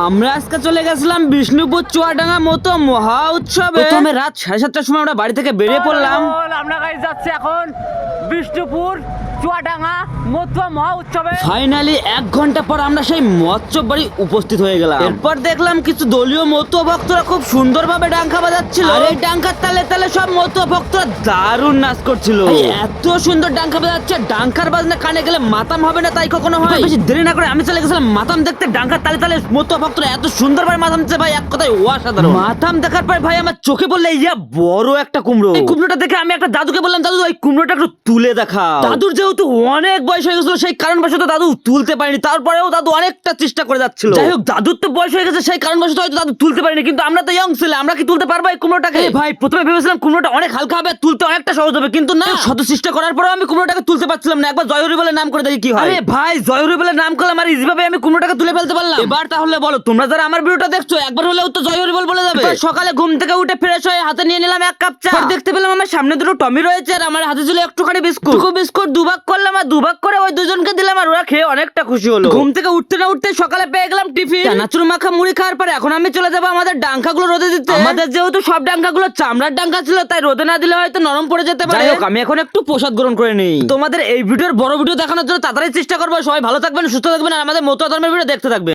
আমরা আজকে চলে গেছিলাম বিষ্ণুপুর চুয়াডাঙ্গা মতো মহা উৎসবে। প্রথমে রাত 7:30টার সময় আমরা বাড়ি থেকে বেরিয়ে পড়লাম। আমরা গাইস যাচ্ছি এখন বিষ্ণুপুর চুয়াডাঙ্গা মতুয়া মহা উৎসবে। ফাইনালি 1 ঘন্টা পর আমরা সেই মৎস্য বাড়ি উপস্থিত হয়ে গেলাম। এরপর দেখলাম কিছু দলীয় মতুয়া ভক্তরা খুব সুন্দরভাবে ডাঙ্কা বাজাচ্ছিল। আর এই ডাঙ্কার তালে তালে সব মতুয়া ভক্তরা দারুণ নাচ করছিল। এত সুন্দর ডাঙ্কা বাজাচ্ছে, ডাঙ্কার বাজনা কানে গেলে মাতাম হবে না তাই কখনো হয়। বেশি দেরি না করে আমি চলে গেছিলাম মাতাম দেখতে। ডাঙ্কার তালে তালে মতুয়া ভক্তরা এত সুন্দরভাবে মাতাম দিচ্ছে ভাই, এক কথায় অসাধারণ। মাতাম দেখার পর ভাই আমার চোখে পড়লে ইয়া বড় একটা কুমড়ো। এই কুমড়োটা দেখে আমি একটা দাদুকে বললাম, দাদু ওই কুমড়োটা একটু তুলে দেখা। দাদুর যেহেতু অনেক বয়স হয়ে গেছিল সেই কারণবশত দাদু তুলতে পারেনি। তারপরেও দাদু অনেকটা চেষ্টা করে যাচ্ছিল। যাই হোক, দাদুর তো বয়স হয়ে গেছে সেই কারণবশত হয়তো দাদু তুলতে পারেনি, কিন্তু আমরা তো ইয়ং ছেলে, আমরা কি তুলতে পারবো এই কুমড়োটাকে? ভাই প্রথমে ভেবেছিলাম কুমড়োটা অনেক হালকা হবে, তুলতে অনেকটা সহজ হবে, কিন্তু না, শত চেষ্টা করার পরেও আমি কুমড়োটাকে তুলতে পারছিলাম না। একবার জয়হরি বলে নাম করে দেখি কি হয়। আরে ভাই জয়হরি বলে নাম করলাম আর ইজিভাবে আমি কুমড়োটাকে তুলে ফেলতে পারলাম। এবার তাহলে বলো তোমরা যারা আমার ভিডিওটা দেখছো একবার হলেও তো জয়হরি বল বলে যাবে। সকালে ঘুম থেকে উঠে ফ্রেশ হয়ে হাতে নিয়ে নিলাম 1 কাপ চা। দেখতে পেলাম আমার সামনে দুটো টমি রয়েছে আর আমার হাতে ছিল একটুখানি বিস্কুট। বিস্কুট দুভাগ করলাম আর দুভাগ করে ওই দুজনকে দিলাম আর ওরা খেয়ে অনেকটা খুশি হলো। ঘুম থেকে উঠতে না উঠতে সকালে পেয়ে গেলাম টিফিন। চানাচুর মাখা মুড়ি খাওয়ার পরে এখন আমি চলে যাবো আমাদের ডাঙ্কাগুলো রোদে দিতে। আমাদের যেহেতু সব ডাঙ্কাগুলো চামড়ার ডাঙ্কা ছিল তাই রোদে না দিলে হয়তো নরম পড়ে যেতে পারে। যাই হোক, আমি এখন একটু প্রসাদ গ্রহণ করে নিই। তোমাদের এই ভিডিওর বড় ভিডিও দেখানোর জন্য তাড়াতাড়ি চেষ্টা করবো। সবাই ভালো থাকবেন, সুস্থ থাকবেন আর আমাদের মতুয়া ধর্মের ভিডিও দেখতে থাকবেন।